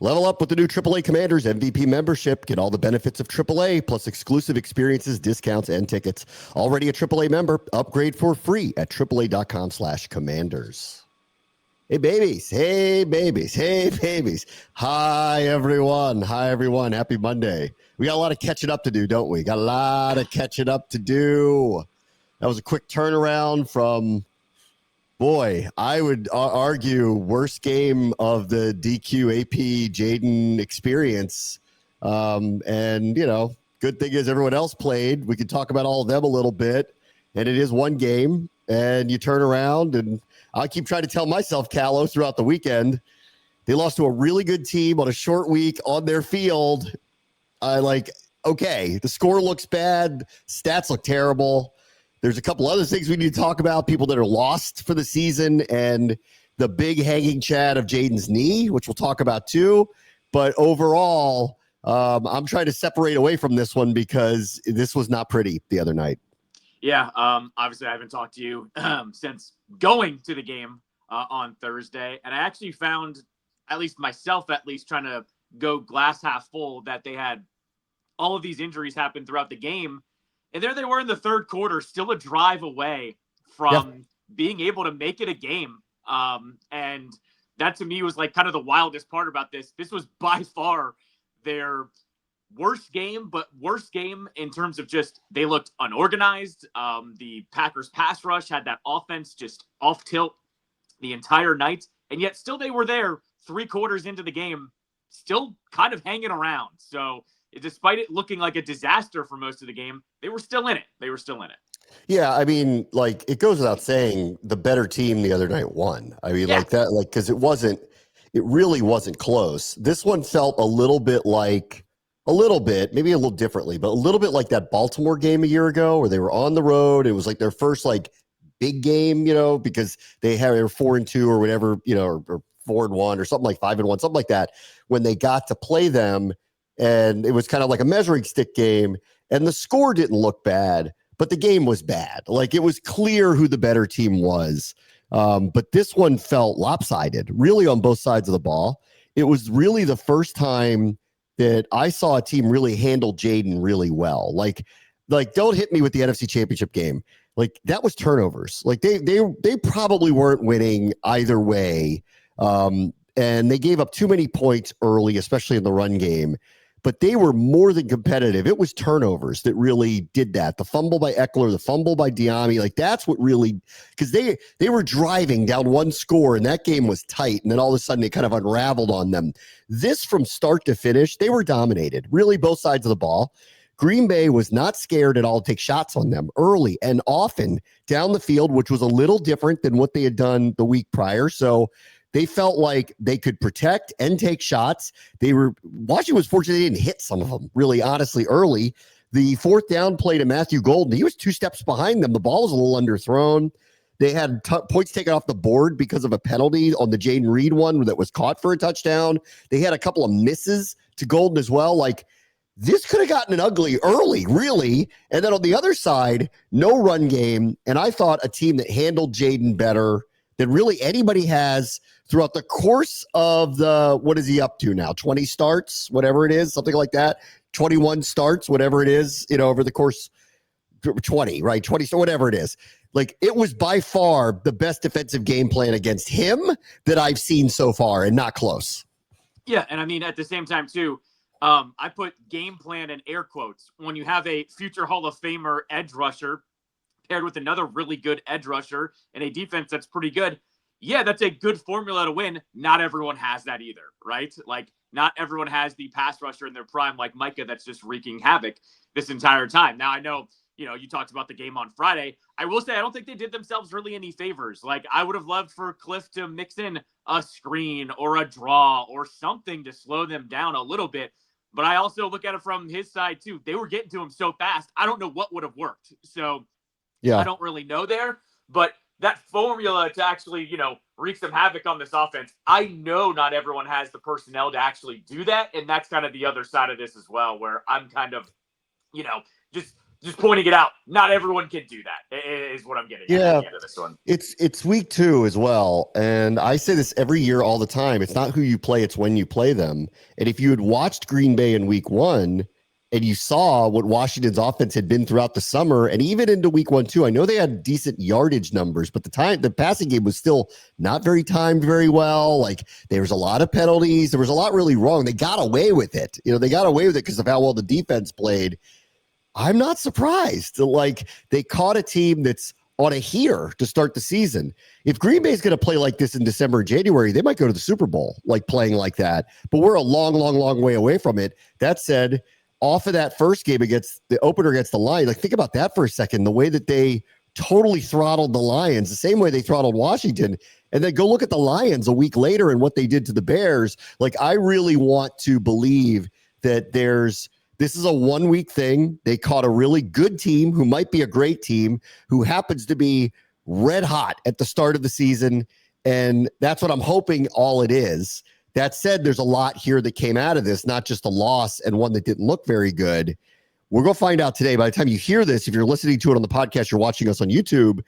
Level up with the new AAA Commanders MVP membership. Get all the benefits of AAA, plus exclusive experiences, discounts, and tickets. Already a AAA member? Upgrade for free at AAA.com/commanders. Hey, babies. Hey, babies. Hey, babies. Hi, everyone. Hi, everyone. Happy Monday. We got a lot of catching up to do, don't we? Got a lot of catching up to do. That was a quick turnaround from... Boy, I would argue worst game of the DQ AP Jayden experience. And, you know, good thing is everyone else played. We could talk about all of them a little bit. And it is one game. And you turn around, and I keep trying to tell myself, Callow, throughout the weekend, they lost to a really good team on a short week on their field. Okay, the score looks bad. Stats look terrible. There's a couple other things we need to talk about, people that are lost for the season and the big hanging chad of Jayden's knee, which we'll talk about too. But overall, I'm trying to separate away from this one because this was not pretty the other night. Yeah, obviously I haven't talked to you since going to the game on Thursday. And I actually found, at least myself, trying to go glass half full, that they had all of these injuries happen throughout the game. And there they were in the third quarter, still a drive away from being able to make it a game. And that to me was like kind of the wildest part about this. This was by far their worst game, but worst game in terms of just they looked unorganized. The Packers pass rush had that offense just off tilt the entire night. And yet still they were there 3 quarters into the game, still kind of hanging around. So despite it looking like a disaster for most of the game, they were still in it. Yeah, I mean, like, it goes without saying the better team the other night won. I mean, because it really wasn't close. This one felt maybe a little differently, but a little bit like that Baltimore game a year ago where they were on the road. It was like their first big game, because they were 4-2 or whatever, or 4-1 or something, like 5-1, something like that, when they got to play them. And it was kind of like a measuring stick game, and the score didn't look bad, but the game was bad. Like, it was clear who the better team was. But this one felt lopsided, really, on both sides of the ball. It was really the first time that I saw a team really handle Jayden really well. Like, don't hit me with the NFC Championship game. Like, that was turnovers. Like, they probably weren't winning either way. And they gave up too many points early, especially in the run game. But they were more than competitive. It was turnovers that really did that. The fumble by Eckler, the fumble by Diami, that's what really, because they were driving down one score and that game was tight. And then all of a sudden it kind of unraveled on them. This, from start to finish, they were dominated, really, both sides of the ball. Green Bay was not scared at all to take shots on them early and often down the field, which was a little different than what they had done the week prior. So they felt like they could protect and take shots. Washington was fortunate they didn't hit some of them, really, honestly, early. The 4th down play to Matthew Golden, he was 2 steps behind them. The ball was a little underthrown. They had points taken off the board because of a penalty on the Jayden Reed one that was caught for a touchdown. They had a couple of misses to Golden as well. Like, this could have gotten an ugly early, really. And then on the other side, no run game. And I thought a team that handled Jayden better than really anybody has throughout the course of what is he up to now? 20 starts, whatever it is, something like that. 21 starts, whatever it is, over the course, 20, right? 20, so whatever it is. Like, it was by far the best defensive game plan against him that I've seen so far, and not close. Yeah, and I mean, at the same time, too, I put game plan in air quotes. When you have a future Hall of Famer edge rusher paired with another really good edge rusher and a defense that's pretty good, yeah, that's a good formula to win. Not everyone has that either, right? Like, not everyone has the pass rusher in their prime like Micah that's just wreaking havoc this entire time. Now, I know, you talked about the game on Friday. I will say I don't think they did themselves really any favors. Like, I would have loved for Cliff to mix in a screen or a draw or something to slow them down a little bit. But I also look at it from his side, too. They were getting to him so fast. I don't know what would have worked. So, yeah, I don't really know there. But that formula to actually, wreak some havoc on this offense, I know not everyone has the personnel to actually do that. And that's kind of the other side of this as well, where I'm kind of, just just pointing it out. Not everyone can do that, is what I'm getting at the end of this one. It's week 2 as well. And I say this every year all the time. It's not who you play, it's when you play them. And if you had watched Green Bay in week 1 and you saw what Washington's offense had been throughout the summer and even into week 1 too, I know they had decent yardage numbers, but the passing game was still not very timed very well. Like there was a lot of penalties. There was a lot really wrong. They got away with it. They got away with it because of how well the defense played. I'm not surprised. Like they caught a team that's on a heater to start the season. If Green Bay is going to play like this in December and January, they might go to the Super Bowl, like playing like that. But we're a long, long, long way away from it. That said, off of that first game against the opener against the Lions, like think about that for a second, the way that they totally throttled the Lions, the same way they throttled Washington. And then go look at the Lions a week later and what they did to the Bears. Like I really want to believe that this is a 1-week thing. They caught a really good team who might be a great team who happens to be red hot at the start of the season. And that's what I'm hoping all it is. That said, there's a lot here that came out of this, not just a loss and one that didn't look very good. We're going to find out today. By the time you hear this, if you're listening to it on the podcast, you're watching us on YouTube,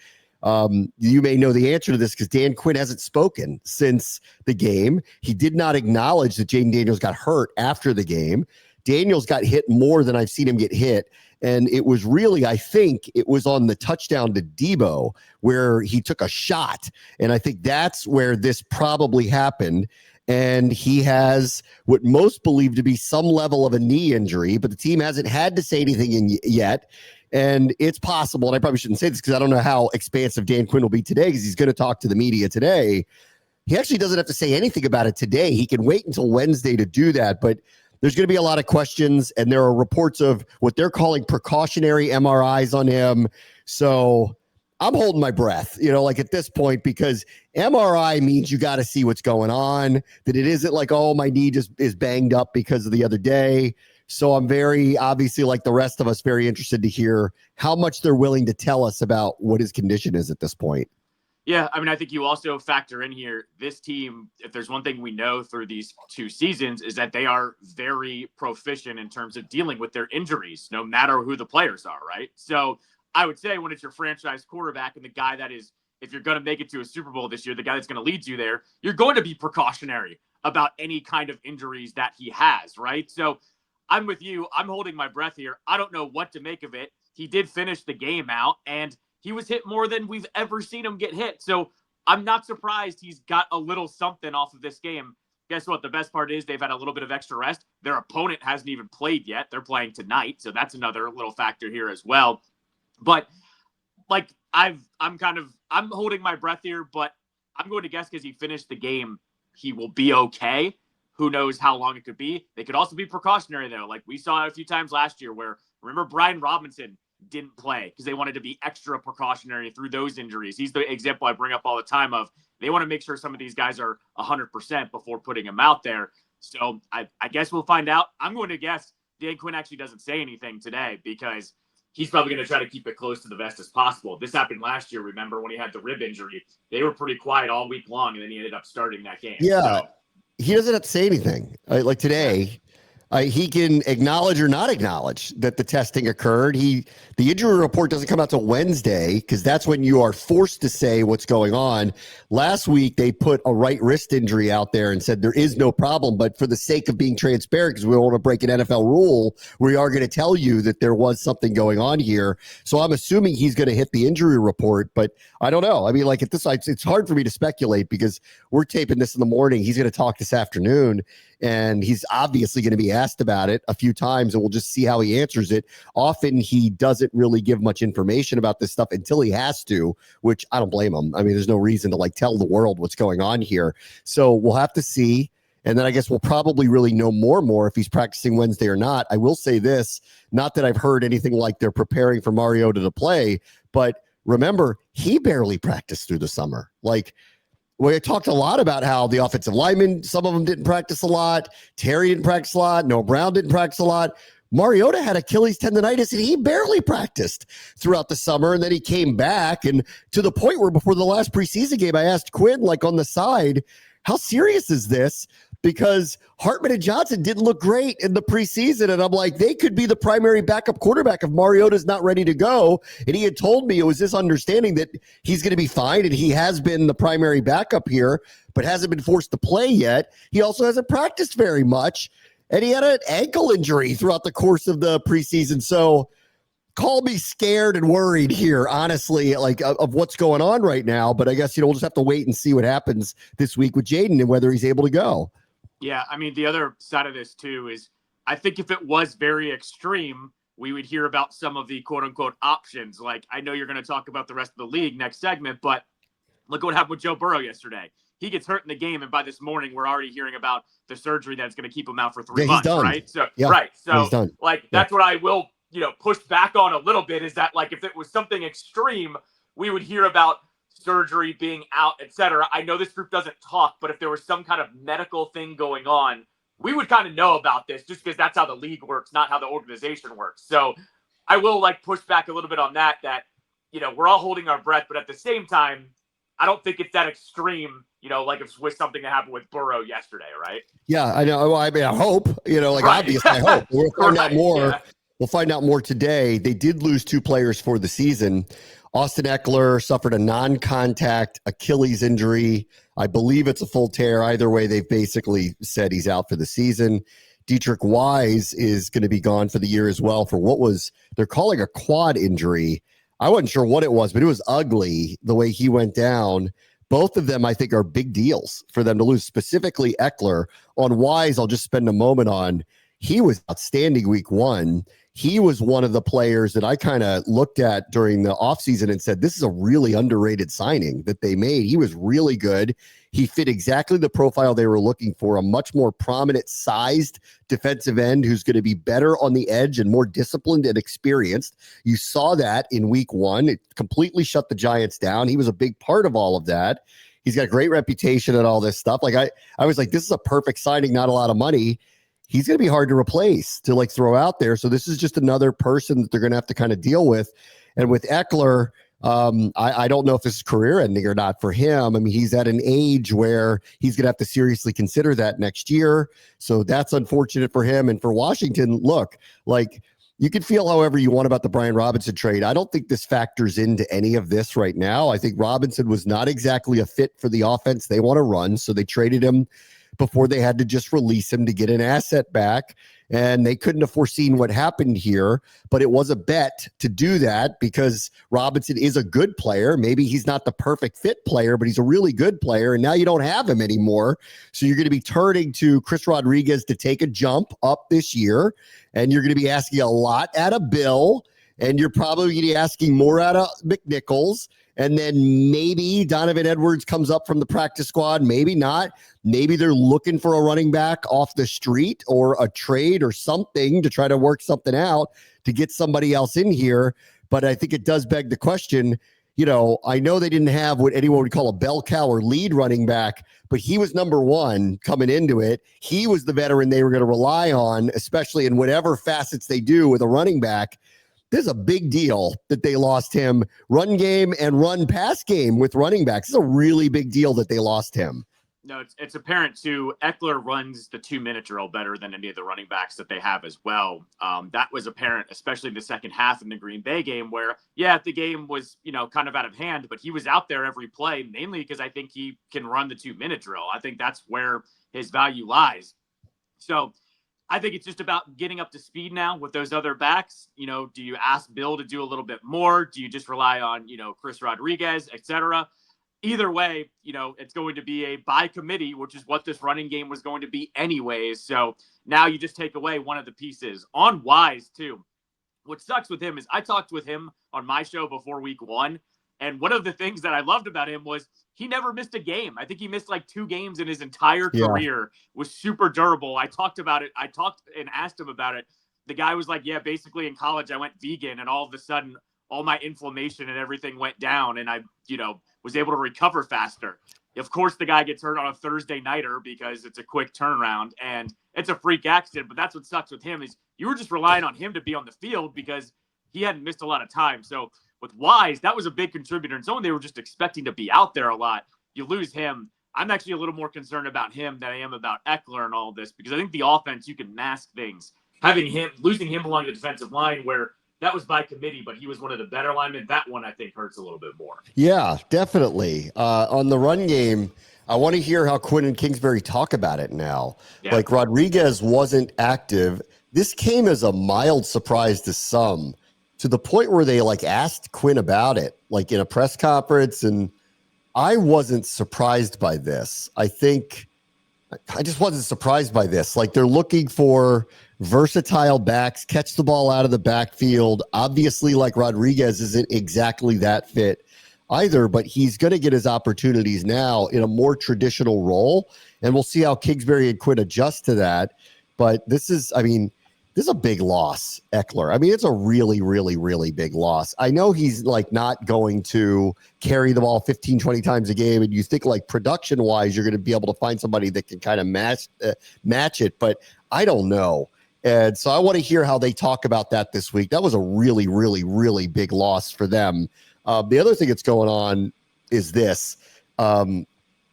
you may know the answer to this because Dan Quinn hasn't spoken since the game. He did not acknowledge that Jayden Daniels got hurt after the game. Daniels got hit more than I've seen him get hit. And it was really, I think it was on the touchdown to Debo where he took a shot. And I think that's where this probably happened. And he has what most believe to be some level of a knee injury, but the team hasn't had to say anything yet. And it's possible, and I probably shouldn't say this because I don't know how expansive Dan Quinn will be today because he's going to talk to the media today. He actually doesn't have to say anything about it today. He can wait until Wednesday to do that. But there's going to be a lot of questions, and there are reports of what they're calling precautionary MRIs on him. So I'm holding my breath, like at this point, because MRI means you got to see what's going on, that it isn't like, oh, my knee just is banged up because of the other day. So I'm very, obviously, like the rest of us, very interested to hear how much they're willing to tell us about what his condition is at this point. Yeah, I mean, I think you also factor in here, this team, if there's one thing we know through these 2 seasons, is that they are very proficient in terms of dealing with their injuries, no matter who the players are, right? So I would say when it's your franchise quarterback and the guy that is, if you're going to make it to a Super Bowl this year, the guy that's going to lead you there, you're going to be precautionary about any kind of injuries that he has, right? So I'm with you. I'm holding my breath here. I don't know what to make of it. He did finish the game out, and he was hit more than we've ever seen him get hit. So I'm not surprised he's got a little something off of this game. Guess what? The best part is they've had a little bit of extra rest. Their opponent hasn't even played yet. They're playing tonight. So that's another little factor here as well. But like I'm holding my breath here, but I'm going to guess because he finished the game, he will be okay. Who knows how long it could be. They could also be precautionary though. Like we saw a few times last year where, remember Brian Robinson didn't play because they wanted to be extra precautionary through those injuries. He's the example I bring up all the time of they want to make sure some of these guys are 100% before putting them out there. So I guess we'll find out. I'm going to guess Dan Quinn actually doesn't say anything today because he's probably going to try to keep it close to the vest as possible. This happened last year, remember, when he had the rib injury. They were pretty quiet all week long, and then he ended up starting that game. Yeah, so he doesn't have to say anything. Like today, he can acknowledge or not acknowledge that the testing occurred. The injury report doesn't come out till Wednesday because that's when you are forced to say what's going on. Last week, they put a right wrist injury out there and said there is no problem. But for the sake of being transparent, because we don't want to break an NFL rule, we are going to tell you that there was something going on here. So I'm assuming he's going to hit the injury report, but I don't know. I mean, like at this, it's hard for me to speculate because we're taping this in the morning. He's going to talk this afternoon. And he's obviously going to be asked about it a few times, and we'll just see how he answers it. Often he doesn't really give much information about this stuff until he has to, which I don't blame him. I mean, there's no reason to like tell the world what's going on here. So we'll have to see. And then I guess we'll probably really know more if he's practicing Wednesday or not. I will say this, not that I've heard anything like they're preparing for Mariota to play, but remember, he barely practiced through the summer. Like, we talked a lot about how the offensive linemen, some of them didn't practice a lot. Terry didn't practice a lot. Noah Brown didn't practice a lot. Mariota had Achilles tendonitis, and he barely practiced throughout the summer. And then he came back, and to the point where before the last preseason game, I asked Quinn, like on the side, how serious is this? because Hartman and Johnson didn't look great in the preseason. And I'm like, they could be the primary backup quarterback if Mariota's not ready to go. And he had told me it was this understanding that he's going to be fine. And he has been the primary backup here, but hasn't been forced to play yet. He also hasn't practiced very much. And he had an ankle injury throughout the course of the preseason. So call me scared and worried here, honestly, like of what's going on right now. But I guess, we'll just have to wait and see what happens this week with Jayden and whether he's able to go. Yeah, I mean, the other side of this, too, is I think if it was very extreme, we would hear about some of the quote-unquote options. Like, I know you're going to talk about the rest of the league next segment, but look what happened with Joe Burrow yesterday. He gets hurt in the game, and by this morning, we're already hearing about the surgery that's going to keep him out for 3 months, right? So, right. So, he's done. That's what I will, push back on a little bit is that, like, if it was something extreme, we would hear about surgery being out, etc. I know this group doesn't talk, but if there was some kind of medical thing going on, we would kind of know about this just because that's how the league works, not how the organization works. So I will push back a little bit on that, we're all holding our breath, but at the same time, I don't think it's that extreme, like if with something that happened with Burrow yesterday, right? Yeah, I know. Well, I mean, I hope, right. Obviously I hope. We'll find out more. Yeah. We'll find out more today. They did lose 2 players for the season. Austin Eckler suffered a non-contact Achilles injury. I believe it's a full tear. Either way, they've basically said he's out for the season. Dietrich Wise is going to be gone for the year as well for what they're calling a quad injury. I wasn't sure what it was, but it was ugly the way he went down. Both of them, I think, are big deals for them to lose, specifically Eckler. On Wise, I'll just spend a moment on. He was outstanding week 1. He was one of the players that I kind of looked at during the offseason and said, this is a really underrated signing that they made. He was really good. He fit exactly the profile they were looking for, a much more prominent sized defensive end who's going to be better on the edge and more disciplined and experienced. You saw that in week 1. It completely shut the Giants down. He was a big part of all of that. He's got a great reputation and all this stuff. Like I was like, this is a perfect signing, not a lot of money. He's going to be hard to replace, to throw out there. So this is just another person that they're going to have to kind of deal with. And with Eckler, I don't know if this is career ending or not for him. I mean, he's at an age where he's going to have to seriously consider that next year. So that's unfortunate for him. And for Washington, look, you can feel however you want about the Brian Robinson trade. I don't think this factors into any of this right now. I think Robinson was not exactly a fit for the offense they want to run. So they traded him before they had to just release him to get an asset back. And they couldn't have foreseen what happened here, but it was a bet to do that because Robinson is a good player. Maybe he's not the perfect fit player, but he's a really good player. And now you don't have him anymore. So you're going to be turning to Chris Rodriguez to take a jump up this year. And you're going to be asking a lot out of Bill. And you're probably going to be asking more out of McNichols. And then maybe Donovan Edwards comes up from the practice squad. Maybe not. Maybe they're looking for a running back off the street or a trade or something to try to work something out to get somebody else in here. But I think it does beg the question, I know they didn't have what anyone would call a bell cow or lead running back, but he was number 1 coming into it. He was the veteran they were going to rely on, especially in whatever facets they do with a running back. This is a big deal that they lost him. Run game and run pass game with running backs. It's a really big deal that they lost him. No, it's apparent too. Eckler runs the 2-minute drill better than any of the running backs that they have as well. That was apparent, especially in the second half in the Green Bay game where, the game was, kind of out of hand, but he was out there every play, mainly because I think he can run the 2-minute drill. I think that's where his value lies. So I think it's just about getting up to speed now with those other backs. Do you ask Bill to do a little bit more? Do you just rely on, Chris Rodriguez, et cetera? Either way, it's going to be a by committee, which is what this running game was going to be anyways. So now you just take away one of the pieces. On Wise, too. What sucks with him is I talked with him on my show before week 1. And one of the things that I loved about him was he never missed a game. I think he missed 2 games in his entire career. Was super durable. I talked about it. I talked and asked him about it. The guy was like, basically in college, I went vegan and all of a sudden all my inflammation and everything went down and I, was able to recover faster. Of course, the guy gets hurt on a Thursday nighter because it's a quick turnaround and it's a freak accident. But that's what sucks with him is you were just relying on him to be on the field because he hadn't missed a lot of time. So with Wise, that was a big contributor and someone they were just expecting to be out there a lot. You lose him. I'm actually a little more concerned about him than I am about Eckler and all of this, because I think the offense, you can mask things. Losing him along the defensive line, where that was by committee, but he was one of the better linemen. That one, I think, hurts a little bit more. Yeah, definitely. On the run game, I want to hear how Quinn and Kingsbury talk about it now. Yeah. Like, Rodriguez wasn't active. This came as a mild surprise to some, to the point where they like asked Quinn about it, like in a press conference. And I wasn't surprised by this. I just wasn't surprised by this. Like, they're looking for versatile backs, catch the ball out of the backfield. Obviously, like, Rodriguez isn't exactly that fit either, but he's going to get his opportunities now in a more traditional role. And we'll see how Kingsbury and Quinn adjust to that. But this is a big loss, Eckler. I mean, it's a really, really, really big loss. I know he's like not going to carry the ball 15, 20 times a game. And you think like production wise, you're going to be able to find somebody that can kind of match it. But I don't know. And so I want to hear how they talk about that this week. That was a really, really, really big loss for them. The other thing that's going on is this.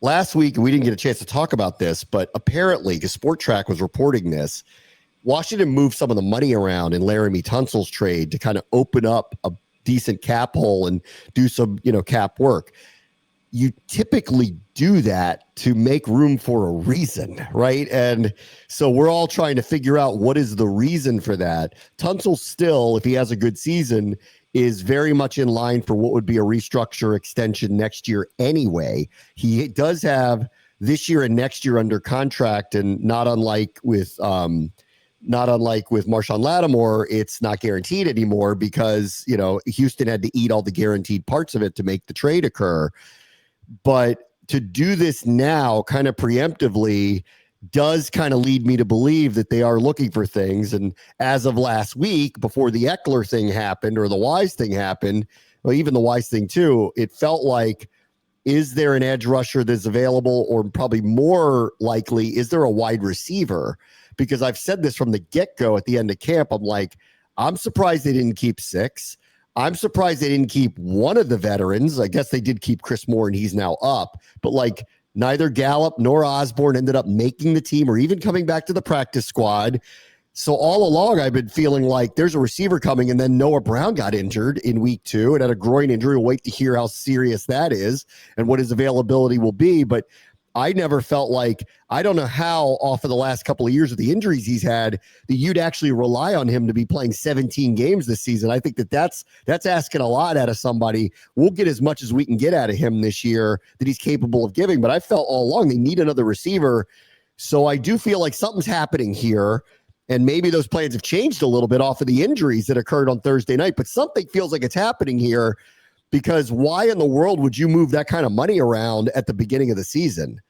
Last week, we didn't get a chance to talk about this, but apparently, because Sport Track was reporting this, Washington moved some of the money around in Laramie Tunsil's trade to kind of open up a decent cap hole and do some, cap work. You typically do that to make room for a reason, right? And so we're all trying to figure out what is the reason for that. Tunsil still, if he has a good season, is very much in line for what would be a restructure extension next year anyway. He does have this year and next year under contract, and not unlike with Marshawn Lattimore, it's not guaranteed anymore because, Houston had to eat all the guaranteed parts of it to make the trade occur. But to do this now kind of preemptively does kind of lead me to believe that they are looking for things. And as of last week, before the Eckler thing happened or the Wise thing happened, well, even the Wise thing too, it felt like, is there an edge rusher that's available, or probably more likely, is there a wide receiver? Because I've said this from the get-go at the end of camp. I'm like, I'm surprised they didn't keep 6. I'm surprised they didn't keep one of the veterans. I guess they did keep Chris Moore, and he's now up. But like, neither Gallup nor Osborne ended up making the team or even coming back to the practice squad. So all along, I've been feeling like there's a receiver coming, and then Noah Brown got injured in week 2 and had a groin injury. We'll wait to hear how serious that is and what his availability will be. But I never felt like, I don't know how off of the last couple of years of the injuries he's had, that you'd actually rely on him to be playing 17 games this season. I think that's asking a lot out of somebody. We'll get as much as we can get out of him this year that he's capable of giving. But I felt all along they need another receiver. So I do feel like something's happening here. And maybe those plans have changed a little bit off of the injuries that occurred on Thursday night. But something feels like it's happening here. Because why in the world would you move that kind of money around at the beginning of the season?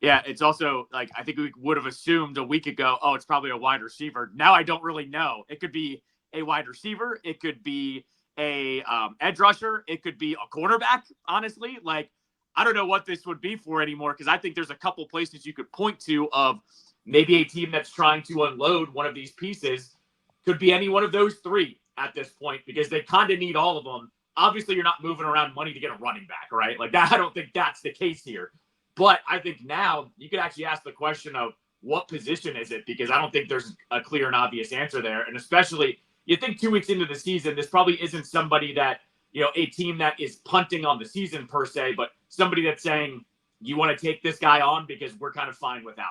Yeah, it's also like, I think we would have assumed a week ago, it's probably a wide receiver. Now I don't really know. It could be a wide receiver. It could be a edge rusher. It could be a quarterback, honestly. Like, I don't know what this would be for anymore, because I think there's a couple places you could point to of maybe a team that's trying to unload one of these pieces. Could be any one of those 3 at this point, because they kind of need all of them. Obviously, you're not moving around money to get a running back, right? Like that, I don't think that's the case here. But I think now you could actually ask the question of what position is it? Because I don't think there's a clear and obvious answer there. And especially, you think 2 weeks into the season, this probably isn't somebody that, a team that is punting on the season per se, but somebody that's saying, you want to take this guy on because we're kind of fine without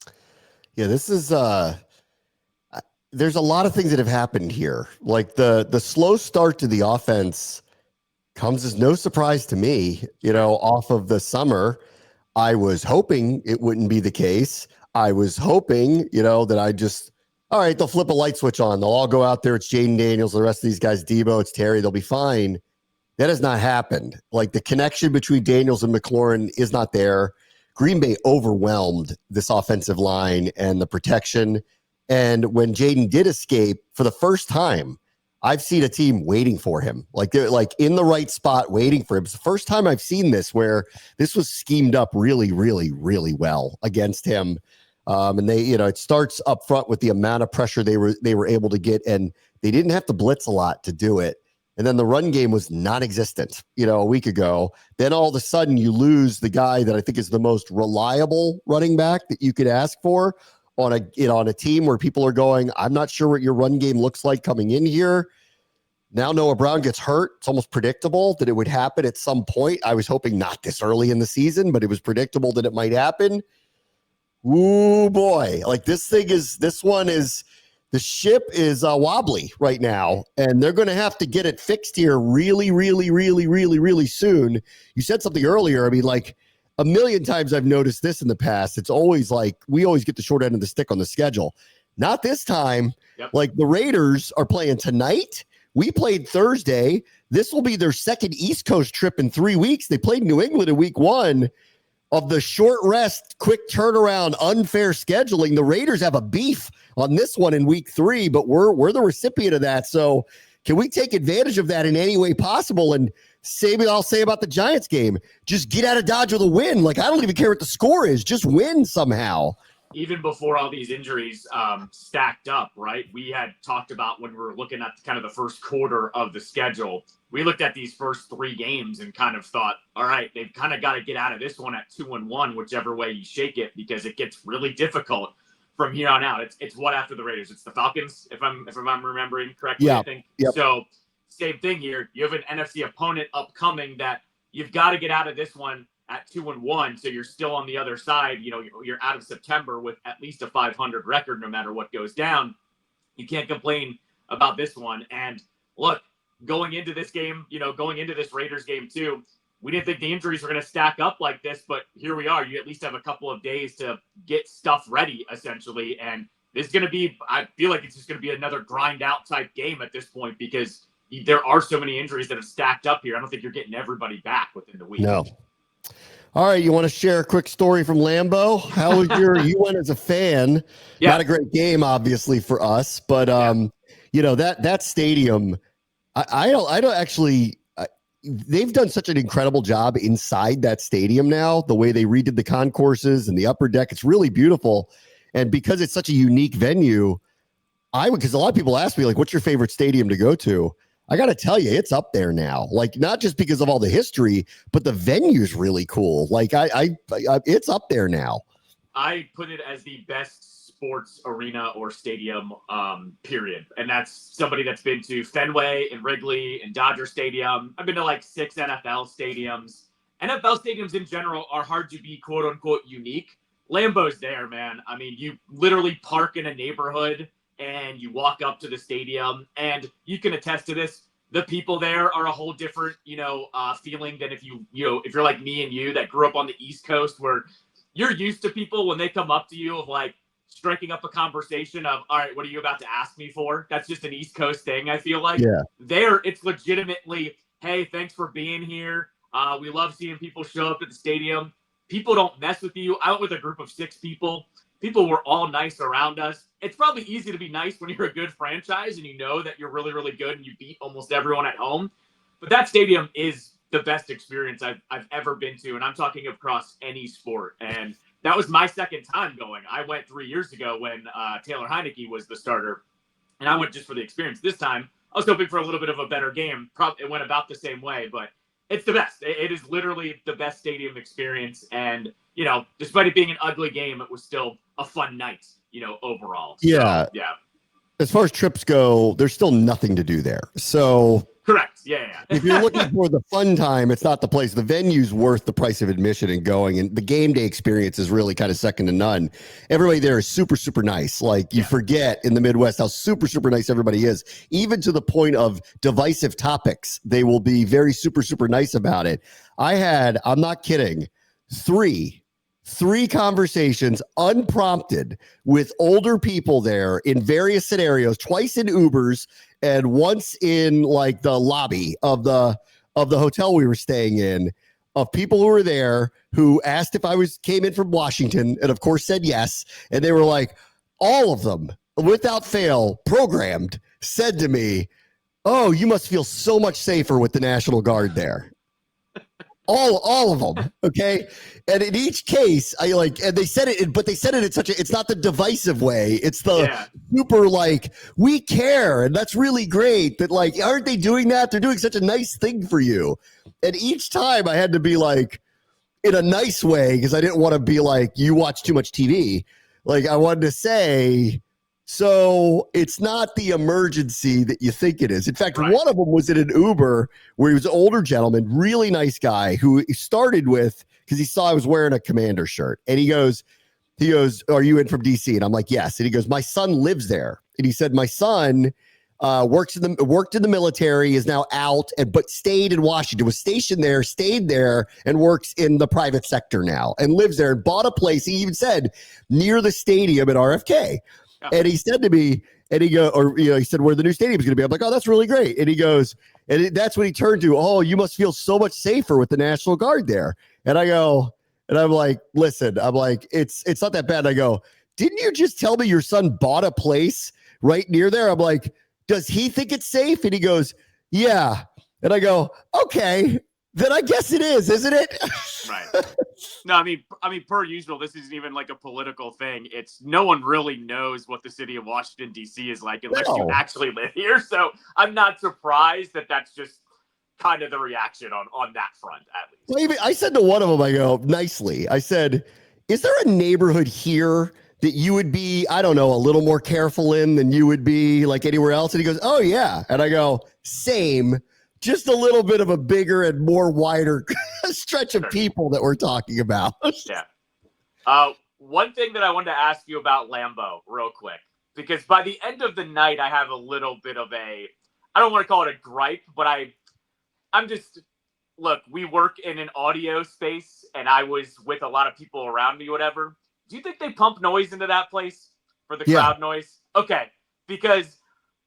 him. Yeah, this is there's a lot of things that have happened here. Like the slow start to the offense comes as no surprise to me, off of the summer. I was hoping it wouldn't be the case. I was hoping, that all right, they'll flip a light switch on. They'll all go out there. It's Jayden Daniels, the rest of these guys, Debo, it's Terry. They'll be fine. That has not happened. Like, the connection between Daniels and McLaurin is not there. Green Bay overwhelmed this offensive line and the protection. And when Jayden did escape, for the first time, I've seen a team waiting for him, like they're like in the right spot waiting for him. It's the first time I've seen this where this was schemed up really, really, really well against him. And they, it starts up front with the amount of pressure they were able to get, and they didn't have to blitz a lot to do it. and then the run game was non-existent, a week ago. Then all of a sudden you lose the guy that I think is the most reliable running back that you could ask for on a team where people are going, I'm not sure what your run game looks like coming in here. Now Noah Brown gets hurt. It's almost predictable that it would happen at some point. I was hoping not this early in the season, but it was predictable that it might happen. Ooh, boy. Like the ship is wobbly right now, and they're going to have to get it fixed here really, really, really, really, really soon. You said something earlier. I mean, like a million times I've noticed this in the past. It's always like we always get the short end of the stick on the schedule. Not this time. Yep. Like the Raiders are playing tonight. We played Thursday. This will be their second East Coast trip in 3 weeks. They played New England in week 1 of the short rest, quick turnaround, unfair scheduling. The Raiders have a beef on this one in week 3, but we're the recipient of that. So can we take advantage of that in any way possible? And I'll say about the Giants game, just get out of Dodge with a win. Like, I don't even care what the score is. Just win somehow. Even before all these injuries stacked up, right? We had talked about when we were looking at kind of the first quarter of the schedule, we looked at these first 3 games and kind of thought, all right, they've kind of got to get out of this one at 2-1, whichever way you shake it, because it gets really difficult from here on out. It's what after the Raiders? It's the Falcons, if I'm remembering correctly, yeah. I think. Yep. So same thing here. You have an NFC opponent upcoming that you've got to get out of this one at 2-1, so you're still on the other side. You're out of September with at least a 500 record, no matter what goes down. You can't complain about this one. And look, going into this game, going into this Raiders game too, we didn't think the injuries were going to stack up like this, but here we are. You at least have a couple of days to get stuff ready, essentially. And this is going to be, I feel like it's just going to be another grind out type game at this point, because there are so many injuries that have stacked up here. I don't think you're getting everybody back within the week. No. All right, you want to share a quick story from Lambeau? How was you went as a fan? Yeah. Not a great game, obviously, for us, but that stadium, I don't actually. They've done such an incredible job inside that stadium now. The way they redid the concourses and the upper deck, it's really beautiful. And because it's such a unique venue, because a lot of people ask me, like, what's your favorite stadium to go to? I got to tell you, it's up there now. Like, not just because of all the history, but the venue's really cool. Like, it's up there now. I put it as the best sports arena or stadium, period. And that's somebody that's been to Fenway and Wrigley and Dodger Stadium. I've been to like 6 NFL stadiums. NFL stadiums in general are hard to be quote unquote unique. Lambeau's there, man. I mean, you literally park in a neighborhood and you walk up to the stadium, and you can attest to this. The people there are a whole different, feeling than if if you're like me and you that grew up on the East Coast, where you're used to people when they come up to you of like striking up a conversation of, all right, what are you about to ask me for? That's just an East Coast thing. I feel like there it's legitimately, hey, thanks for being here. We love seeing people show up at the stadium. People don't mess with you. I went with a group of 6 people. People were all nice around us. It's probably easy to be nice when you're a good franchise and you know that you're really, really good and you beat almost everyone at home. But that stadium is the best experience I've ever been to, and I'm talking across any sport. And that was my second time going. I went 3 years ago when Taylor Heineke was the starter, and I went just for the experience. This time, I was hoping for a little bit of a better game. It went about the same way, but it's the best. It is literally the best stadium experience. And, despite it being an ugly game, it was still a fun night, overall. Yeah. So, yeah. As far as trips go, there's still nothing to do there. So correct. Yeah. If you're looking for the fun time, it's not the place. The venue's worth the price of admission and going, and the game day experience is really kind of second to none. Everybody there is super, super nice. Like, you forget in the Midwest how super, super nice everybody is, even to the point of divisive topics. They will be very super, super nice about it. I'm not kidding, three conversations unprompted with older people there in various scenarios, twice in Ubers and once in like the lobby of the hotel we were staying in, of people who were there who asked if I came in from Washington, and of course said yes. And they were like, all of them without fail, programmed, said to me, "Oh, you must feel so much safer with the National Guard there." all of them. Okay. And in each case, and they said it, but they said it in it's not the divisive way. It's the super we care. And that's really great that aren't they doing that? They're doing such a nice thing for you. And each time I had to be in a nice way, because I didn't want to be you watch too much TV. I wanted to say, so it's not the emergency that you think it is. In fact, one of them was in an Uber where he was an older gentleman, really nice guy, who he started with because he saw I was wearing a Commander shirt. And he goes, are you in from DC? And I'm like, yes. And he goes, my son lives there. And he said, my son worked in the military, is now out, but stayed in Washington, was stationed there, stayed there, and works in the private sector now, and lives there, and bought a place. He even said near the stadium at RFK. Yeah. And he said to me, he said where the new stadium is going to be. I'm like, oh, that's really great. And he goes, that's when he turned to, oh, you must feel so much safer with the National Guard there. And I go, and I'm like, listen, I'm like, it's not that bad. And I go, didn't you just tell me your son bought a place right near there? I'm like, does he think it's safe? And he goes, yeah. And I go, okay, then I guess it is, isn't it? Right. No, I mean, per usual, this isn't even a political thing. It's no one really knows what the city of Washington, D.C. is like unless you actually live here. So I'm not surprised that that's just kind of the reaction on that front, at least. Well, even I said to one of them, I go, nicely, I said, is there a neighborhood here that you would be, I don't know, a little more careful in than you would be anywhere else? And he goes, oh, yeah. And I go, same, just a little bit of a bigger and more wider stretch of people that we're talking about. Yeah. One thing that I wanted to ask you about Lambeau real quick, because by the end of the night, I have a little bit of I don't want to call it a gripe, but I'm just, look, we work in an audio space and I was with a lot of people around me, whatever. Do you think they pump noise into that place for the crowd noise? Okay, because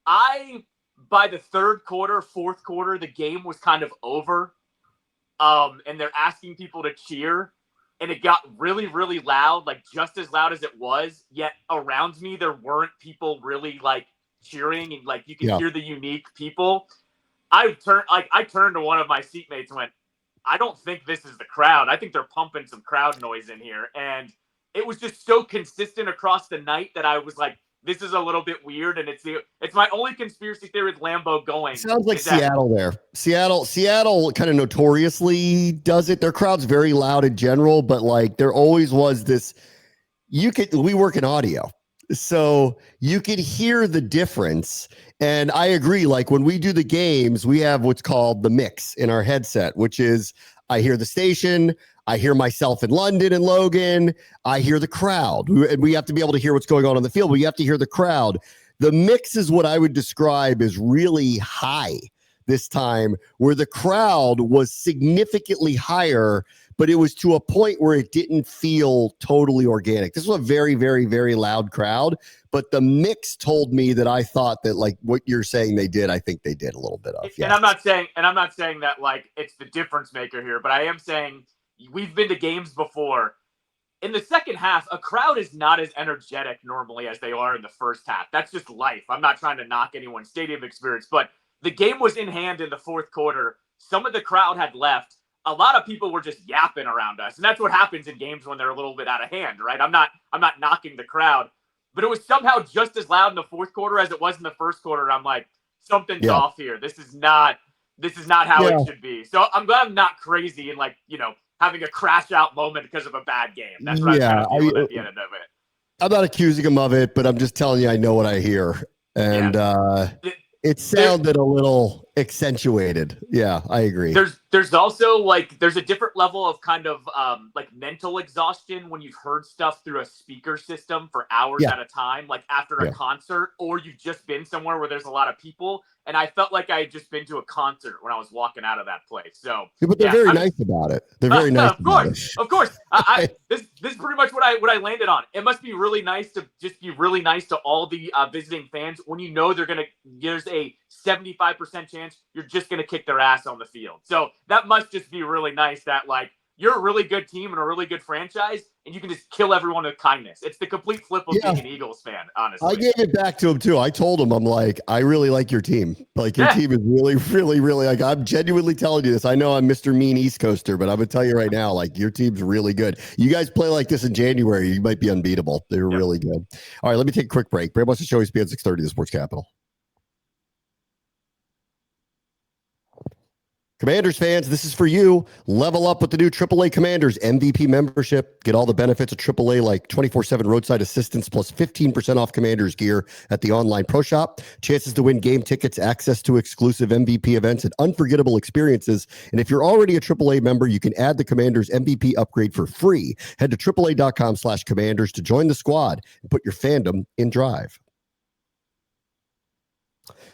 by the third quarter, fourth quarter, the game was kind of over, and they're asking people to cheer, and it got really, really loud, just as loud as it was, yet around me there weren't people really, cheering, and, you can hear the unique people. I turned to one of my seatmates and went, I don't think this is the crowd. I think they're pumping some crowd noise in here, and it was just so consistent across the night that I was like, this is a little bit weird. And it's my only conspiracy theory with Lambeau going. Sounds like Seattle there. Seattle kind of notoriously does it. Their crowd's very loud in general, but there always was this, we work in audio, so you could hear the difference. And I agree. When we do the games, we have what's called the mix in our headset, which is I hear the station, I hear myself in London and Logan. I hear the crowd. And we have to be able to hear what's going on the field, but you have to hear the crowd. The mix is what I would describe as really high this time, where the crowd was significantly higher, but it was to a point where it didn't feel totally organic. This was a very, very, very loud crowd, but the mix told me that I thought that what you're saying they did, I think they did a little bit of. And I'm not saying that it's the difference maker here, but I am saying we've been to games before. In the second half, a crowd is not as energetic normally as they are in the first half. That's just life. I'm not trying to knock anyone's stadium experience, but the game was in hand in the fourth quarter. Some of the crowd had left. A lot of people were just yapping around us. And that's what happens in games when they're a little bit out of hand, right? I'm not knocking the crowd, but it was somehow just as loud in the fourth quarter as it was in the first quarter. I'm like, something's off here. This is not how it should be. So I'm glad I'm not crazy and having a crash out moment because of a bad game. That's what I'm kind of feeling at the end of it. I'm not accusing him of it, but I'm just telling you I know what I hear. And it sounded a little accentuated. Yeah, I agree. There's also there's a different level of kind of mental exhaustion when you've heard stuff through a speaker system for hours at a time, after a concert, or you've just been somewhere where there's a lot of people. And I felt like I had just been to a concert when I was walking out of that place. So, but they're very nice about it. They're very nice. Of course. This is pretty much what I landed on. It must be really nice to just be really nice to all the visiting fans when you know there's a 75% chance you're just gonna kick their ass on the field. So that must just be really nice that you're a really good team and a really good franchise, and you can just kill everyone with kindness. It's the complete flip of being an Eagles fan, honestly. I gave it back to him too. I told him, I'm like, I really like your team. Like your team is really, really, really like, I'm genuinely telling you this. I know I'm Mr. Mean East Coaster, but I'm gonna tell you right now, like your team's really good. You guys play like this in January, you might be unbeatable. They're really good. All right, let me take a quick break. Bram wants to show ESPN 630, the Sports Capital. Commanders fans, this is for you. Level up with the new AAA Commanders MVP membership. Get all the benefits of AAA like 24/7 roadside assistance plus 15% off Commanders gear at the online pro shop. Chances to win game tickets, access to exclusive MVP events, and unforgettable experiences. And if you're already a AAA member, you can add the Commanders MVP upgrade for free. Head to AAA.com/Commanders to join the squad and put your fandom in drive.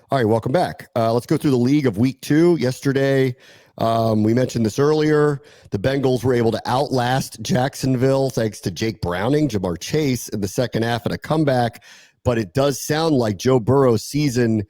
All right, welcome back. Let's go through the league of week 2. Yesterday, we mentioned this earlier. The Bengals were able to outlast Jacksonville thanks to Jake Browning, Jamar Chase in the second half and a comeback. But it does sound like Joe Burrow's season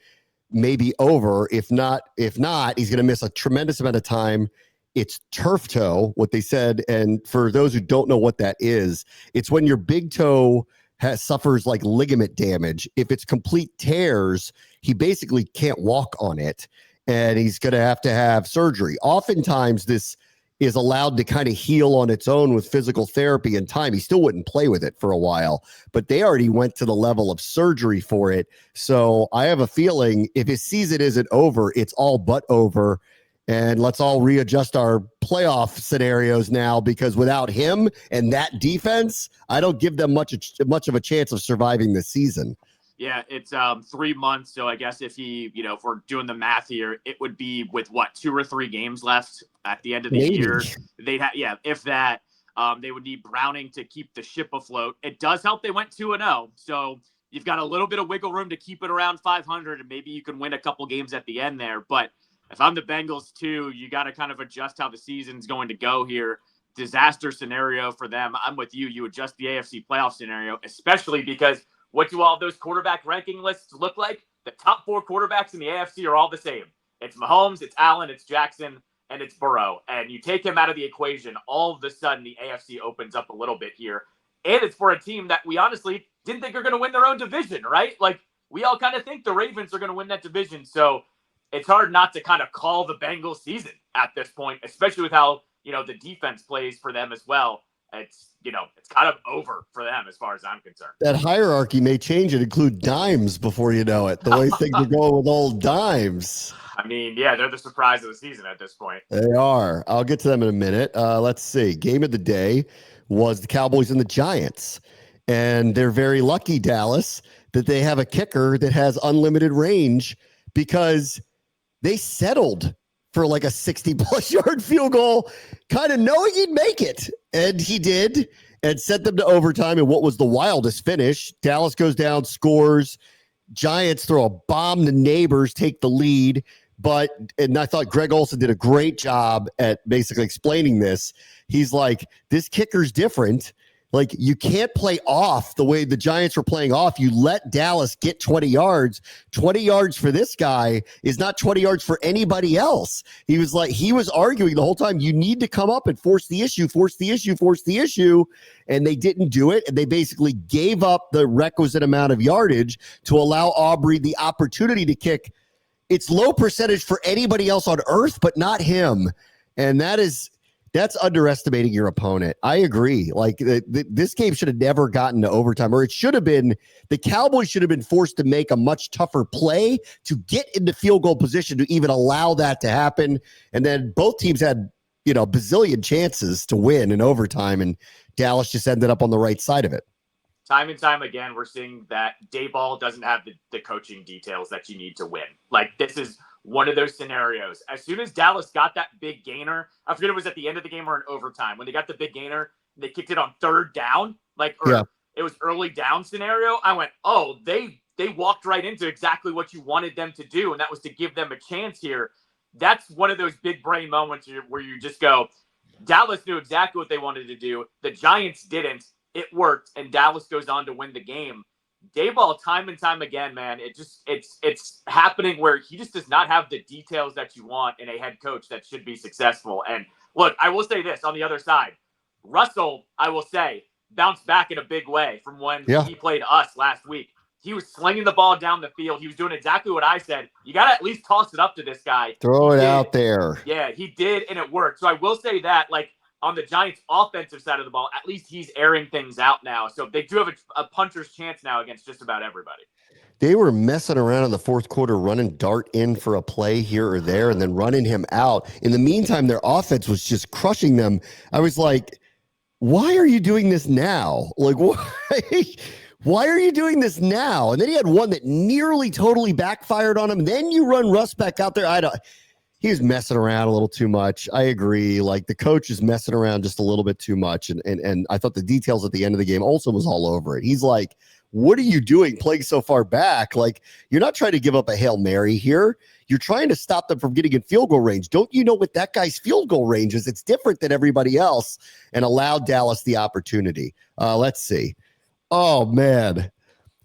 may be over. If not, he's going to miss a tremendous amount of time. It's turf toe, what they said. And for those who don't know what that is, it's when your big toe suffers like ligament damage. If it's complete tears, he basically can't walk on it, and he's going to have surgery. Oftentimes, this is allowed to kind of heal on its own with physical therapy and time. He still wouldn't play with it for a while, but they already went to the level of surgery for it. So I have a feeling if his season isn't over, it's all but over. And let's all readjust our playoff scenarios now, because without him and that defense, I don't give them much of a chance of surviving this season. Yeah, it's 3 months. So I guess if we're doing the math here, it would be with 2 or 3 games left at the end of the year. They'd have, if that, they would need Browning to keep the ship afloat. It does help they went 2-0. So you've got a little bit of wiggle room to keep it around 500, and maybe you can win a couple games at the end there. But if I'm the Bengals too, you got to kind of adjust how the season's going to go here. Disaster scenario for them. I'm with you. You adjust the AFC playoff scenario, especially because what do all of those quarterback ranking lists look like? The top 4 quarterbacks in the AFC are all the same. It's Mahomes, it's Allen, it's Jackson, and it's Burrow. And you take him out of the equation, all of a sudden the AFC opens up a little bit here. And it's for a team that we honestly didn't think are going to win their own division, right? Like, we all kind of think the Ravens are going to win that division. So it's hard not to kind of call the Bengals season at this point, especially with how, the defense plays for them as well. It's kind of over for them as far as I'm concerned. That hierarchy may change and include dimes before you know it. The way things are going with old dimes. I mean, yeah, they're the surprise of the season at this point. They are. I'll get to them in a minute. Let's see. Game of the day was the Cowboys and the Giants. And they're very lucky, Dallas, that they have a kicker that has unlimited range, because they settled for like a 60-plus yard field goal, kind of knowing he'd make it. And he did, and sent them to overtime in what was the wildest finish. Dallas goes down, scores. Giants throw a bomb to Neighbors, take the lead. And I thought Greg Olsen did a great job at basically explaining this. He's like, this kicker's different. Like, you can't play off the way the Giants were playing off. You let Dallas get 20 yards. 20 yards for this guy is not 20 yards for anybody else. He was arguing the whole time, you need to come up and force the issue. And they didn't do it. And they basically gave up the requisite amount of yardage to allow Aubrey the opportunity to kick. It's low percentage for anybody else on earth, but not him. And that's underestimating your opponent. I agree. Like, this game should have never gotten to overtime, or it should have been, the Cowboys should have been forced to make a much tougher play to get into field goal position to even allow that to happen. And then both teams had, bazillion chances to win in overtime, and Dallas just ended up on the right side of it. Time and time again, we're seeing that Daboll doesn't have the coaching details that you need to win. Like, this is one of those scenarios. As soon as Dallas got that big gainer, I forget if it was at the end of the game or in overtime, when they got the big gainer, they kicked it on 3rd down, It was early down scenario. I went, oh, they walked right into exactly what you wanted them to do, and that was to give them a chance here. That's one of those big brain moments where you just go, Dallas knew exactly what they wanted to do. The Giants didn't. It worked, and Dallas goes on to win the game. Daboll, time and time again, man, it's happening where he just does not have the details that you want in a head coach that should be successful. And look, I will say this on the other side. Russell, I will say, bounced back in a big way from when Yeah. he played us last week. He was slinging the ball down the field. He was doing exactly what I said. You got to at least toss it up to this guy. Throw it out there. Yeah, he did, and it worked. So I will say that, like, on the Giants' offensive side of the ball, at least he's airing things out now. So they do have a puncher's chance now against just about everybody. They were messing around in the fourth quarter, running Dart in for a play here or there and then running him out. In the meantime, their offense was just crushing them. I was like, why are you doing this now? Like, why are you doing this now? And then he had one that nearly totally backfired on him. Then you run Russ back out there. He was messing around a little too much. I agree. Like, the coach is messing around just a little bit too much. And I thought the details at the end of the game also was all over it. He's like, what are you doing playing so far back? Like, you're not trying to give up a Hail Mary here. You're trying to stop them from getting in field goal range. Don't you know what that guy's field goal range is? It's different than everybody else, and allowed Dallas the opportunity. Let's see. Oh, man.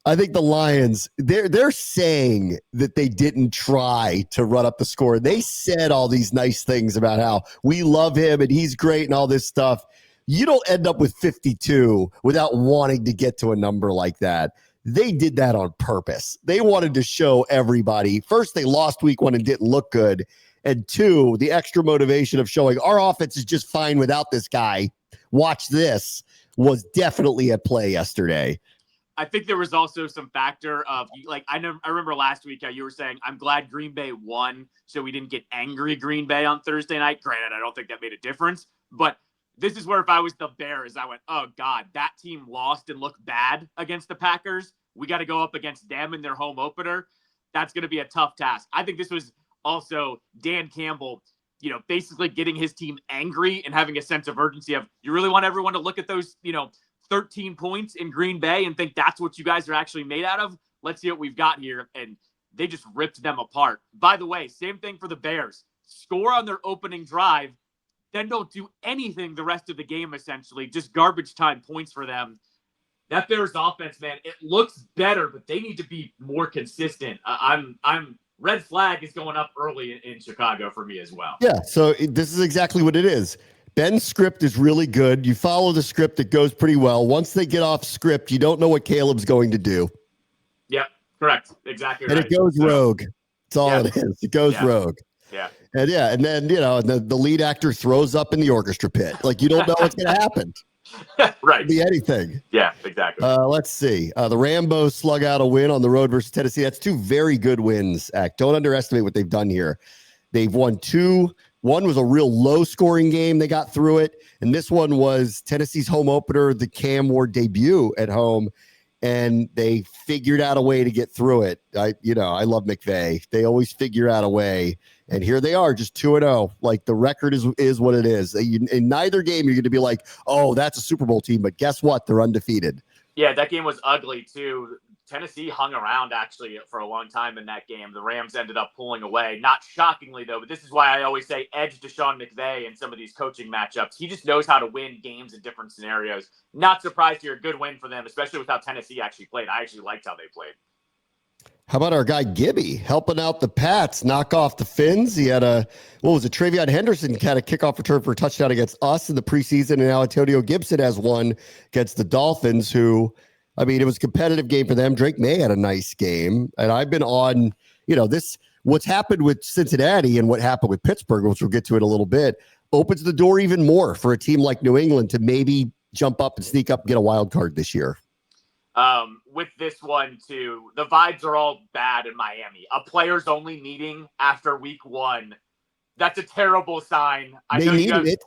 I think the Lions, they're saying that they didn't try to run up the score. They said all these nice things about how we love him and he's great and all this stuff. You don't end up with 52 without wanting to get to a number like that. They did that on purpose. They wanted to show everybody. First, they lost week 1 and didn't look good. And 2, the extra motivation of showing our offense is just fine without this guy. Watch this was definitely at play yesterday. I think there was also some factor of, like, I remember last week how you were saying, I'm glad Green Bay won, so we didn't get angry Green Bay on Thursday night. Granted, I don't think that made a difference, but this is where if I was the Bears, I went, oh, God, that team lost and looked bad against the Packers. We got to go up against them in their home opener. That's going to be a tough task. I think this was also Dan Campbell, basically getting his team angry and having a sense of urgency of, you really want everyone to look at those, 13 points in Green Bay and think that's what you guys are actually made out of? Let's see what we've got here. And they just ripped them apart. By the way, same thing for the Bears. Score on their opening drive, then don't do anything the rest of the game, essentially. Just garbage time points for them. That Bears offense, man, it looks better, but they need to be more consistent. I'm red flag is going up early in Chicago for me as well. Yeah, so this is exactly what it is. Ben's script is really good. You follow the script, it goes pretty well. Once they get off script, you don't know what Caleb's going to do. Yep, correct. Exactly and right. It goes rogue. That's all it is. It goes rogue. Yeah. And then, the lead actor throws up in the orchestra pit. Like, you don't know what's going to happen. Right. Could be anything. Yeah, exactly. Let's see. The Rambo slug out a win on the road versus Tennessee. That's 2 very good wins, Ack. Don't underestimate what they've done here. They've won 2. One was a real low-scoring game. They got through it. And this one was Tennessee's home opener, the Cam Ward debut at home. And they figured out a way to get through it. I love McVay. They always figure out a way. And here they are, just 2-0. Like, the record is what it is. In neither game, you're going to be like, oh, that's a Super Bowl team. But guess what? They're undefeated. Yeah, that game was ugly, too. Tennessee hung around, actually, for a long time in that game. The Rams ended up pulling away. Not shockingly, though, but this is why I always say edge to Sean McVay in some of these coaching matchups. He just knows how to win games in different scenarios. Not surprised here. A good win for them, especially with how Tennessee actually played. I actually liked how they played. How about our guy Gibby helping out the Pats knock off the Finns? He had Travion Henderson had a kickoff return for a touchdown against us in the preseason, and now Antonio Gibson has one against the Dolphins, who, I mean, it was a competitive game for them. Drake May had a nice game, and I've been on, what's happened with Cincinnati and what happened with Pittsburgh, which we'll get to in a little bit, opens the door even more for a team like New England to maybe jump up and sneak up and get a wild card this year. With this one, too, the vibes are all bad in Miami. A players only meeting after week 1. That's a terrible sign. They needed it.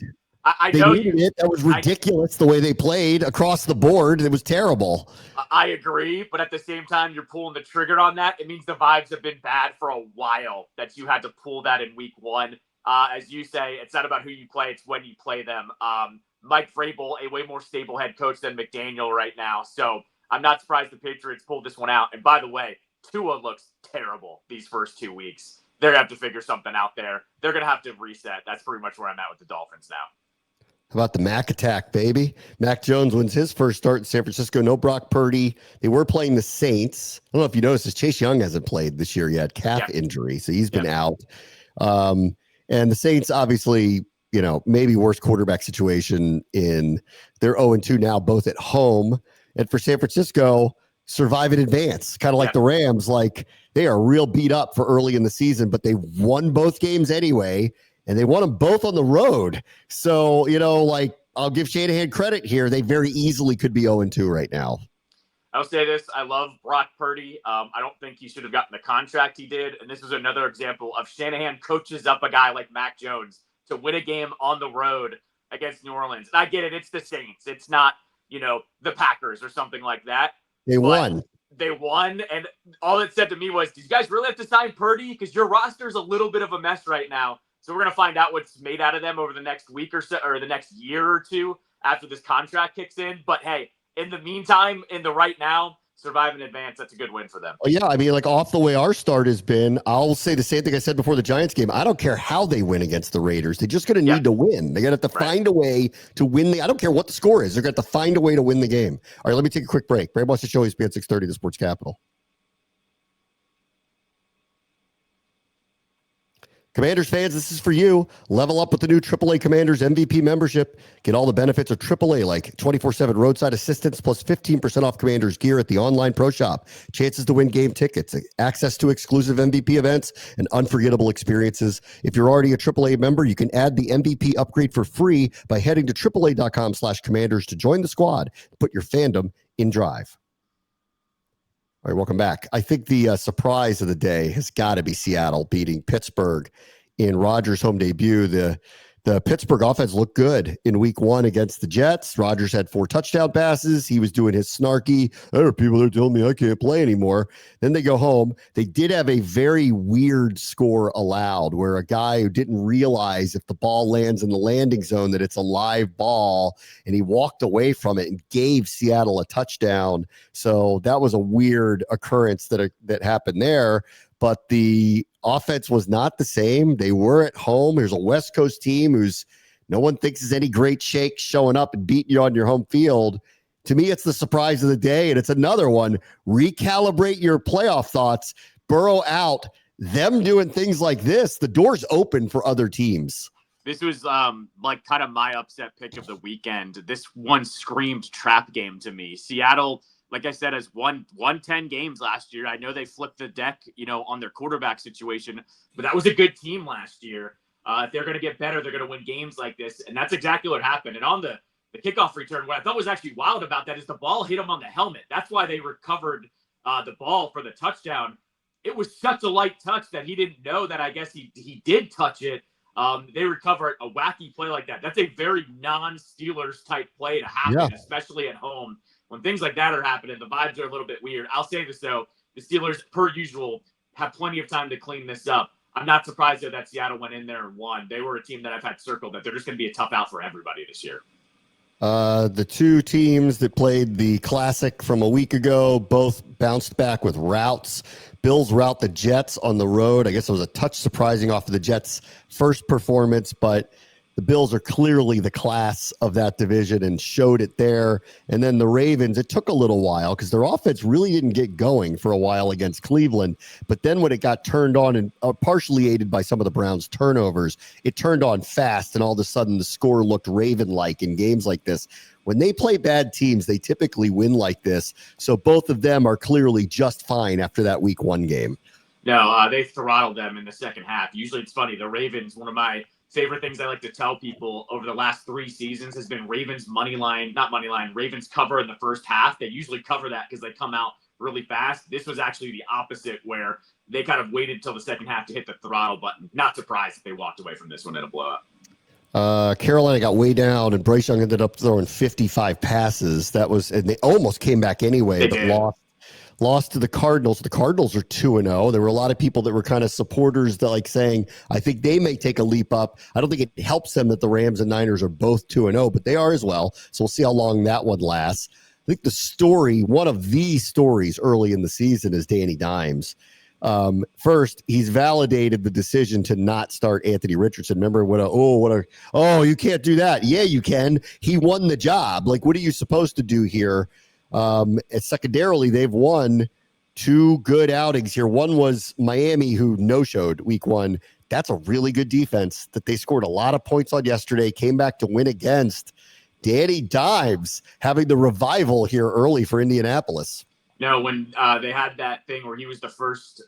That was ridiculous the way they played across the board. It was terrible. I agree, but at the same time, you're pulling the trigger on that. It means the vibes have been bad for a while that you had to pull that in week 1. As you say, it's not about who you play, it's when you play them. Mike Vrabel, a way more stable head coach than McDaniel right now. So I'm not surprised the Patriots pulled this one out. And by the way, Tua looks terrible these first 2 weeks. They're going to have to figure something out there. They're going to have to reset. That's pretty much where I'm at with the Dolphins now. How about the Mac attack, baby? Mac Jones wins his first start in San Francisco. No Brock Purdy. They were playing the Saints. I don't know if you noticed this. Chase Young hasn't played this year yet. Calf injury, so he's been out. And the Saints, obviously, maybe worst quarterback situation in they're 0-2 now, both at home. And for San Francisco, survive in advance, kind of like the Rams. Like, they are real beat up for early in the season, but they won both games anyway, and they won them both on the road. So, I'll give Shanahan credit here. They very easily could be 0-2 right now. I'll say this. I love Brock Purdy. I don't think he should have gotten the contract he did. And this is another example of Shanahan coaches up a guy like Mac Jones to win a game on the road against New Orleans. And I get it. It's the Saints. It's not, the Packers or something like that. They won. They won. And all it said to me was, do you guys really have to sign Purdy? Because your roster's a little bit of a mess right now. So we're going to find out what's made out of them over the next week or so, or the next year or two after this contract kicks in. But hey, in the meantime, in the right now, survive in advance, that's a good win for them. Oh, yeah, I mean, off the way our start has been, I'll say the same thing I said before the Giants game. I don't care how they win against the Raiders. They're just going to need to win. They're going to have to find a way to win. I don't care what the score is. They're going to have to find a way to win the game. All right, let me take a quick break. Brad wants to show ESPN 630, the Sports Capital. Commanders fans, this is for you. Level up with the new AAA Commanders MVP membership. Get all the benefits of AAA, like 24/7 roadside assistance plus 15% off Commanders gear at the online pro shop. Chances to win game tickets, access to exclusive MVP events, and unforgettable experiences. If you're already a AAA member, you can add the MVP upgrade for free by heading to AAA.com/Commanders to join the squad. Put your fandom in drive. All right, welcome back. I think the surprise of the day has got to be Seattle beating Pittsburgh in Rodgers' home debut. The Pittsburgh offense looked good in week 1 against the Jets. Rodgers had 4 touchdown passes. He was doing his snarky, there are people that are telling me I can't play anymore. Then they go home. They did have a very weird score allowed where a guy who didn't realize if the ball lands in the landing zone that it's a live ball, and he walked away from it and gave Seattle a touchdown. So that was a weird occurrence that happened there. But the offense was not the same. They were at home. There's a West Coast team who's no one thinks is any great shake showing up and beating you on your home field. To me, it's the surprise of the day, and it's another one. Recalibrate your playoff thoughts. Burrow out. Them doing things like this, the door's open for other teams. This was kind of my upset pick of the weekend. This one screamed trap game to me. Seattle, like I said, has won 10 games last year. I know they flipped the deck, on their quarterback situation, but that was a good team last year. If they're going to get better, they're going to win games like this. And that's exactly what happened. And on the kickoff return, what I thought was actually wild about that is the ball hit him on the helmet. That's why they recovered the ball for the touchdown. It was such a light touch that he didn't know that I guess he did touch it. They recover a wacky play like that. That's a very non-Steelers type play to happen, especially at home. When things like that are happening, the vibes are a little bit weird. I'll say this, though. The Steelers, per usual, have plenty of time to clean this up. I'm not surprised, though, that Seattle went in there and won. They were a team that I've had circled that they're just going to be a tough out for everybody this year. The two teams that played the Classic from a week ago both bounced back with routes. Bills rout the Jets on the road. I guess it was a touch surprising off of the Jets' first performance, but the Bills are clearly the class of that division and showed it there. And then the Ravens, it took a little while because their offense really didn't get going for a while against Cleveland. But then when it got turned on and partially aided by some of the Browns' turnovers, it turned on fast. And all of a sudden the score looked Raven-like in games like this. When they play bad teams, they typically win like this. So both of them are clearly just fine after that week 1 game. No, they throttled them in the second half. Usually it's funny. The Ravens, one of my favorite things I like to tell people over the last 3 seasons has been Ravens Ravens cover in the first half. They usually cover that because they come out really fast. This was actually the opposite, where they kind of waited till the second half to hit the throttle button. Not surprised if they walked away from this one in a blowout. Carolina got way down, and Bryce Young ended up throwing 55 passes. And they almost came back anyway, but lost to the Cardinals. The Cardinals are 2-0. There were a lot of people that were kind of supporters that saying, I think they may take a leap up. I don't think it helps them that the Rams and Niners are both 2-0, but they are as well. So we'll see how long that one lasts. I think one of the stories early in the season is Danny Dimes. First, he's validated the decision to not start Anthony Richardson. Remember you can't do that. Yeah, you can. He won the job. What are you supposed to do here? And secondarily, they've won 2 good outings here. One was Miami, who no-showed week 1. that's a really good defense that they scored a lot of points on yesterday, came back to win against. Danny Dimes having the revival here early for Indianapolis. No, when they had that thing where he was the first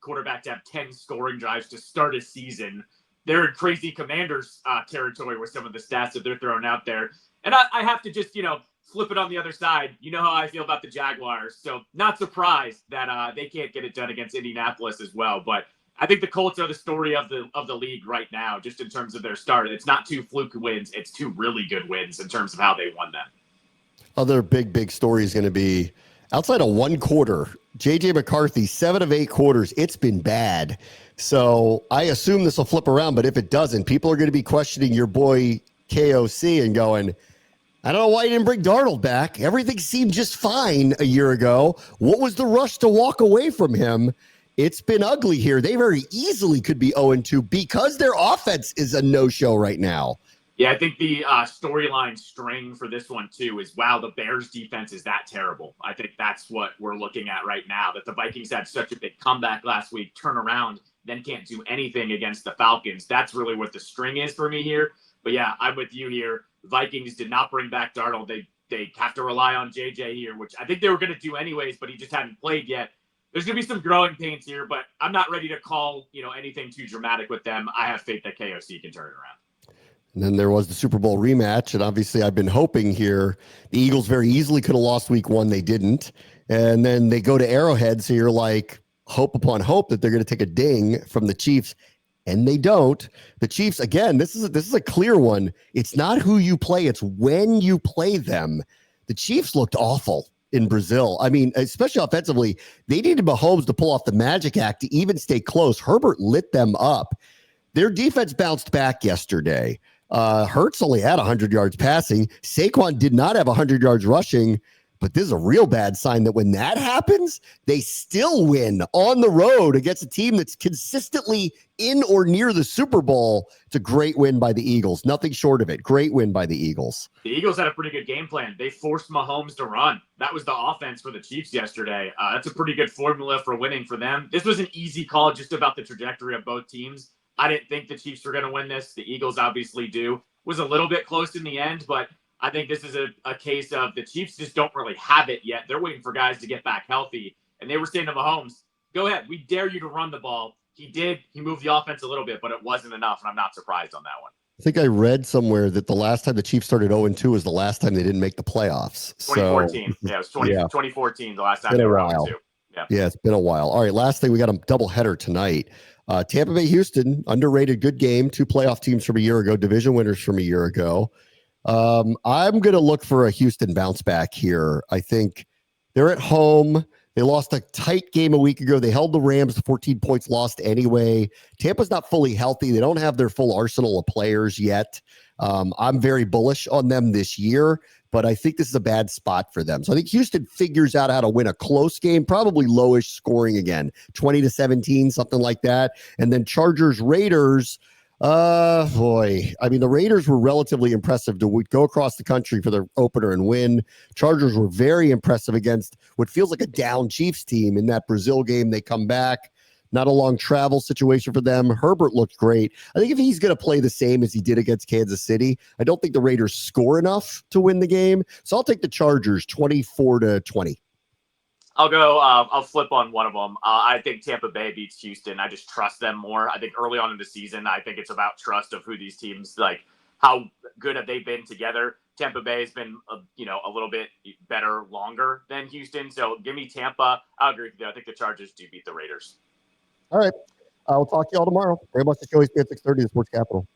quarterback to have 10 scoring drives to start a season, they're in crazy Commanders territory with some of the stats that they're throwing out there. And I have to just, flip it on the other side. You know how I feel about the Jaguars. So not surprised that they can't get it done against Indianapolis as well. But I think the Colts are the story of the league right now, just in terms of their start. It's not 2 fluke wins. It's 2 really good wins in terms of how they won them. Other big story is going to be outside of one quarter, J.J. McCarthy, 7 of 8 quarters, it's been bad. So I assume this will flip around, but if it doesn't, people are going to be questioning your boy KOC and going, I don't know why you didn't bring Darnold back. Everything seemed just fine a year ago. What was the rush to walk away from him? It's been ugly here. They very easily could be 0-2 because their offense is a no-show right now. Yeah, I think the storyline string for this one, too, is, wow, the Bears' defense is that terrible. I think that's what we're looking at right now, that the Vikings had such a big comeback last week, turn around, then can't do anything against the Falcons. That's really what the string is for me here. But, yeah, I'm with you here. Vikings did not bring back Darnold. They have to rely on JJ here, which I think they were going to do anyways, but he just hadn't played yet. There's going to be some growing pains here, but I'm not ready to call anything too dramatic with them. I have faith that KOC can turn it around. And then there was the Super Bowl rematch, and obviously I've been hoping here. The Eagles very easily could have lost week 1. They didn't. And then they go to Arrowhead, so you're like, hope upon hope that they're going to take a ding from the Chiefs, and they don't. The Chiefs, again, this is a clear one. It's not who you play, it's when you play them. The Chiefs looked awful in Brazil. I mean, especially offensively, they needed Mahomes to pull off the magic act to even stay close. Herbert lit them up. Their defense bounced back yesterday. Hurts only had 100 yards passing. Saquon did not have 100 yards rushing, but this is a real bad sign that when that happens, they still win on the road against a team that's consistently in or near the Super Bowl. It's a great win by the Eagles. Nothing short of it. Great win by the Eagles. The Eagles had a pretty good game plan. They forced Mahomes to run. That was the offense for the Chiefs yesterday. That's a pretty good formula for winning for them. This was an easy call just about the trajectory of both teams. I didn't think the Chiefs were going to win this. The Eagles obviously do. Was a little bit close in the end, but I think this is a case of the Chiefs just don't really have it yet. They're waiting for guys to get back healthy. And they were saying to Mahomes, go ahead. We dare you to run the ball. He did. He moved the offense a little bit, but it wasn't enough, and I'm not surprised on that one. I think I read somewhere that the last time the Chiefs started 0-2 was the last time they didn't make the playoffs. 2014. Yeah, it was 2014, the last time they were 0-2. Yeah, it's been a while. All right, last thing, we got a doubleheader tonight. Tampa Bay, Houston, underrated, good game. 2 playoff teams from a year ago, division winners from a year ago. I'm going to look for a Houston bounce back here. I think they're at home. They lost a tight game a week ago. They held the Rams to 14 points, lost anyway. Tampa's not fully healthy. They don't have their full arsenal of players yet. I'm very bullish on them this year, but I think this is a bad spot for them. So I think Houston figures out how to win a close game, probably lowish scoring again, 20-17, something like that. And then Chargers, Raiders, boy, I mean, the Raiders were relatively impressive to go across the country for their opener and win. Chargers were very impressive against what feels like a down Chiefs team in that Brazil game. They come back. Not a long travel situation for them. Herbert looked great. I think if he's going to play the same as he did against Kansas City, I don't think the Raiders score enough to win the game. So I'll take the Chargers 24-20. I'll go. I'll flip on one of them. I think Tampa Bay beats Houston. I just trust them more. I think early on in the season, I think it's about trust of who these teams, like how good have they been together. Tampa Bay has been, a little bit better longer than Houston. So give me Tampa. I agree with you. I think the Chargers do beat the Raiders. All right. I'll talk to you all tomorrow. Very much the show is at 6:30 in Sports Capital.